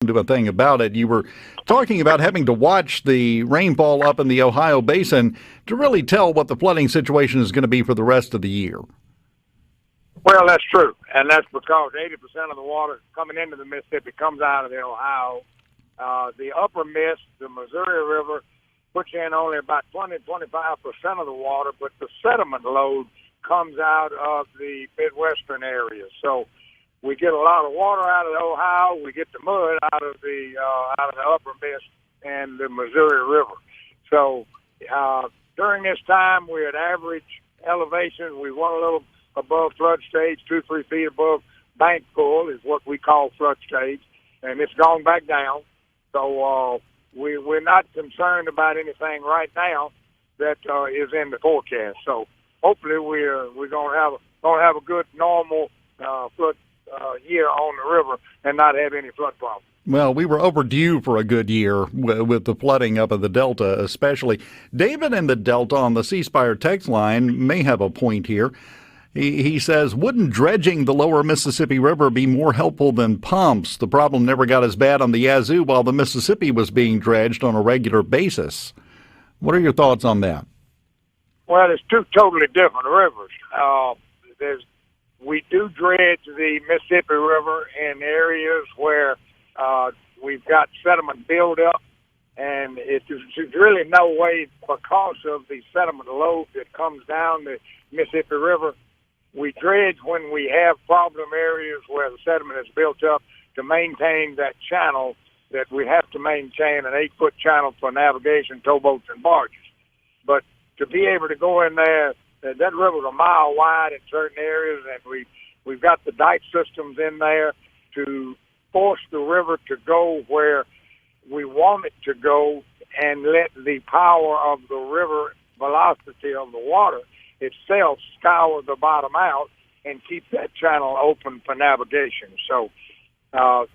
do a thing about it. You were talking about having to watch the rainfall up in the Ohio Basin to really tell what the flooding situation is going to be for the rest of the year. Well, that's true, and that's because 80% of the water coming into the Mississippi comes out of the Ohio. The upper Miss, the Missouri River, puts in only about 20-25% of the water, but the sediment load comes out of the Midwestern areas. So we get a lot of water out of the Ohio. We get the mud out of the upper Miss and the Missouri River. So during this time, we're at average elevation. We want a little above flood stage, 2-3 feet above bank full is what we call flood stage, and it's gone back down. So we're not concerned about anything right now that is in the forecast. So hopefully we're gonna have a good normal flood year on the river and not have any flood problems. Well, we were overdue for a good year with the flooding up in the Delta, especially. David in the Delta on the C Spire text line may have a point here. He says, wouldn't dredging the lower Mississippi River be more helpful than pumps? The problem never got as bad on the Yazoo while the Mississippi was being dredged on a regular basis. What are your thoughts on that? Well, it's two totally different rivers. We do dredge the Mississippi River in areas where we've got sediment buildup, and it's really no way because of the sediment load that comes down the Mississippi River. We dredge when we have problem areas where the sediment is built up to maintain that channel that we have to maintain, an 8-foot channel for navigation, towboats, and barges. But to be able to go in there, that river's a mile wide in certain areas, and we've got the dike systems in there to force the river to go where we want it to go and let the power of the river velocity of the water itself scour the bottom out and keep that channel open for navigation. So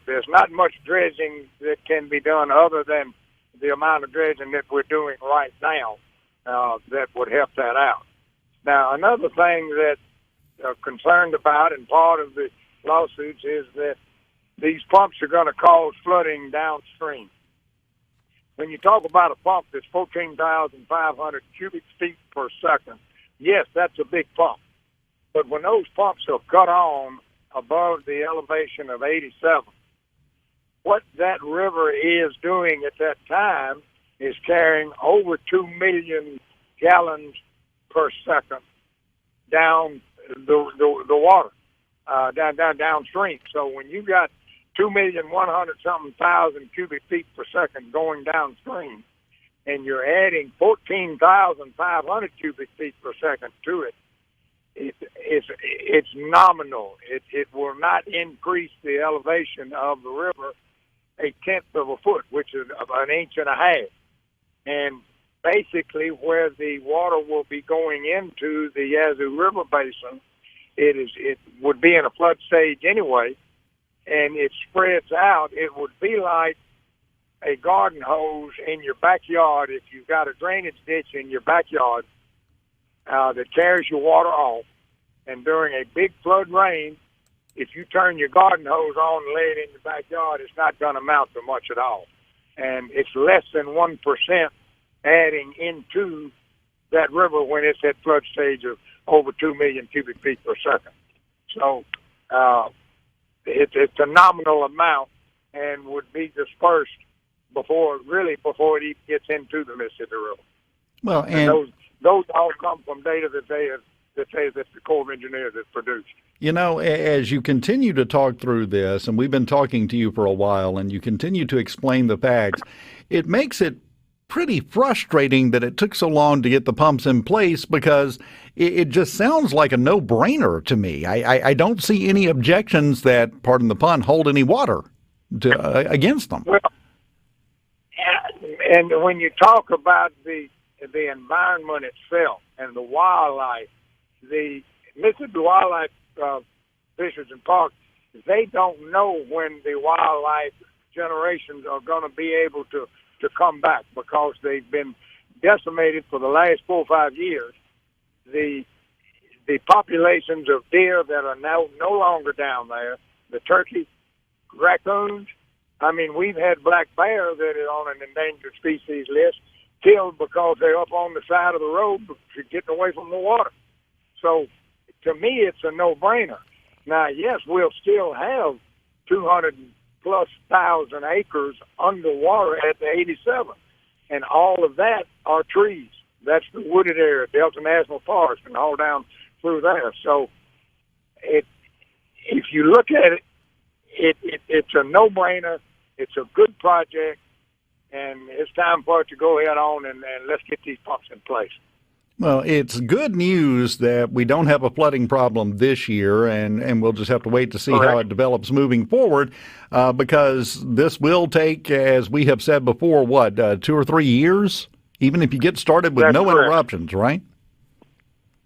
there's not much dredging that can be done other than the amount of dredging that we're doing right now that would help that out. Now, another thing that I'm concerned about, and part of the lawsuits, is that these pumps are going to cause flooding downstream. When you talk about a pump that's 14,500 cubic feet per second, yes, that's a big pump. But when those pumps are cut on above the elevation of 87, what that river is doing at that time is carrying over 2 million gallons per second down the water, downstream. So when you got 2,100,000 cubic feet per second going downstream, and you're adding 14,500 cubic feet per second to it, it's nominal. It will not increase the elevation of the river 1/10 of a foot, which is an inch and a half. And basically, where the water will be going into the Yazoo River basin, it would be in a flood stage anyway, and it spreads out. It would be like a garden hose in your backyard. If you've got a drainage ditch in your backyard that carries your water off, and during a big flood rain, if you turn your garden hose on and lay it in your backyard, it's not going to amount to much at all. And it's less than 1% adding into that river when it's at flood stage of over 2 million cubic feet per second. So it's a nominal amount and would be dispersed before it even gets into the Mississippi River. Well, and those all come from data that the Corps of Engineers has produced. You know, as you continue to talk through this, and we've been talking to you for a while, and you continue to explain the facts, it makes it pretty frustrating that it took so long to get the pumps in place, because it just sounds like a no-brainer to me. I don't see any objections that, pardon the pun, hold any water against them. Well, and when you talk about the environment itself and the wildlife, the Mississippi Wildlife Fisheries and Parks, they don't know when the wildlife generations are going to be able to come back, because they've been decimated for the last 4 or 5 years. The populations of deer that are now no longer down there, the turkey, raccoons, I mean, we've had black bear that is on an endangered species list killed because they're up on the side of the road getting away from the water. So to me, it's a no-brainer. Now, yes, we'll still have 200+ thousand acres underwater at the 87, and all of that are trees. That's the wooded area, Delta National Forest, and all down through there. So if you look at it, it's a no-brainer. It's a good project, and it's time for it to go ahead on and let's get these pumps in place. Well, it's good news that we don't have a flooding problem this year, and we'll just have to wait to see how it develops moving forward, because this will take, as we have said before, 2 or 3 years, even if you get started with no interruptions, right?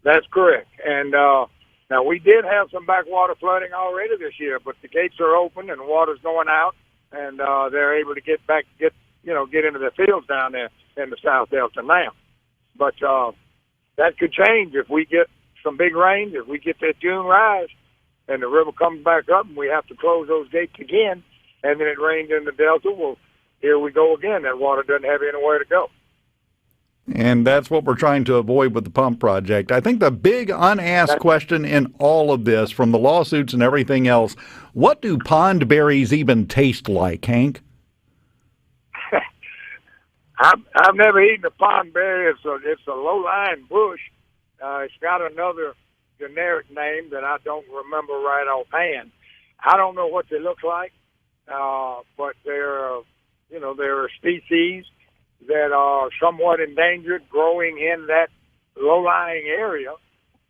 That's correct. And now we did have some backwater flooding already this year, but the gates are open and water's going out, and they're able to get into the fields down there in the South Delta now. But that could change if we get some big rain, if we get that June rise and the river comes back up and we have to close those gates again, and then it rains in the Delta. Well, here we go again. That water doesn't have anywhere to go. And that's what we're trying to avoid with the pump project. I think the big unasked question in all of this, from the lawsuits and everything else, what do pond berries even taste like, Hank? I've never eaten a pond berry. It's a low-lying bush. It's got another generic name that I don't remember right offhand. I don't know what they look like, but they're a species that are somewhat endangered, growing in that low-lying area.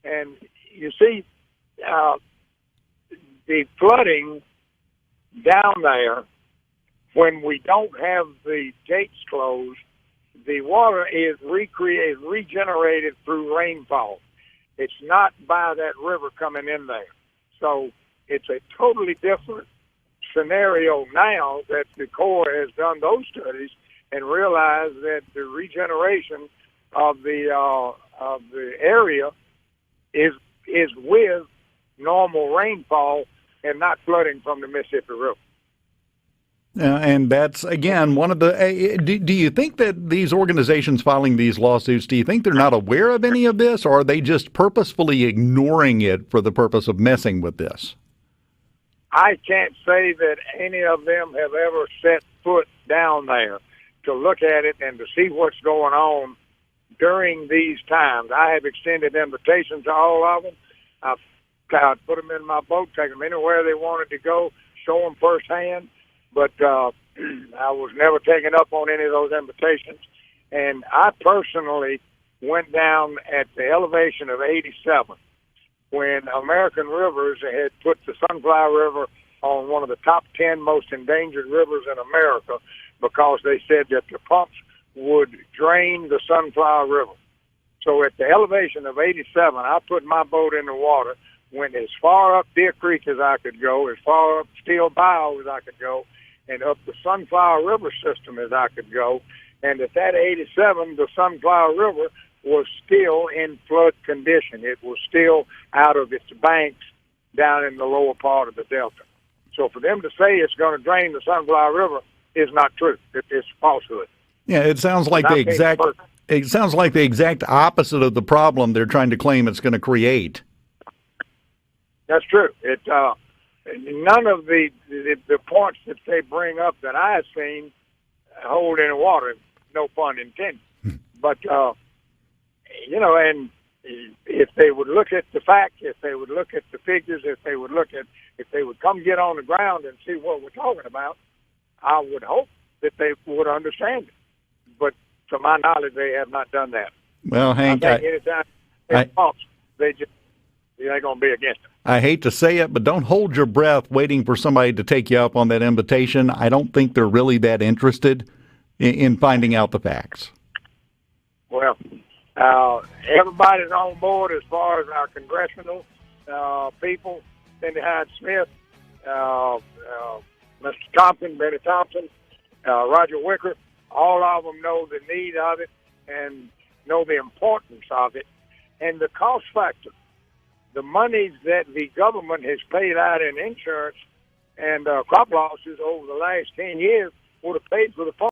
And you see, the flooding down there, when we don't have the gates closed, the water is regenerated through rainfall. It's not by that river coming in there. So it's a totally different scenario now that the Corps has done those studies and realized that the regeneration of the area is with normal rainfall and not flooding from the Mississippi River. And that's, again, one of the... do you think that these organizations filing these lawsuits, do you think they're not aware of any of this, or are they just purposefully ignoring it for the purpose of messing with this? I can't say that any of them have ever set foot down there to look at it and to see what's going on during these times. I have extended invitations to all of them. I've put them in my boat, take them anywhere they wanted to go, show them firsthand. But I was never taken up on any of those invitations. And I personally went down at the elevation of 87 when American Rivers had put the Sunflower River on one of the top 10 most endangered rivers in America because they said that the pumps would drain the Sunflower River. So at the elevation of 87, I put my boat in the water, went as far up Deer Creek as I could go, as far up Steel Bayou as I could go, and up the Sunflower River system as I could go. And at that 87, the Sunflower River was still in flood condition. It was still out of its banks down in the lower part of the Delta. So for them to say it's going to drain the Sunflower River is not true. It's falsehood. Yeah, it sounds like the exact opposite of the problem they're trying to claim it's going to create. That's true. None of the points that they bring up that I've seen hold any water. No pun intended. But and if they would look at the facts, if they would look at the figures, if they would come get on the ground and see what we're talking about, I would hope that they would understand it. But to my knowledge, they have not done that. Well, Hank, I think anytime they pumps, they're going to be against it. I hate to say it, but don't hold your breath waiting for somebody to take you up on that invitation. I don't think they're really that interested in finding out the facts. Well, everybody's on board as far as our congressional people, Cindy Hyde-Smith, Mr. Thompson, Benny Thompson, Roger Wicker. All of them know the need of it and know the importance of it and the cost factor. The monies that the government has paid out in insurance and crop losses over the last 10 years would have paid for the farm.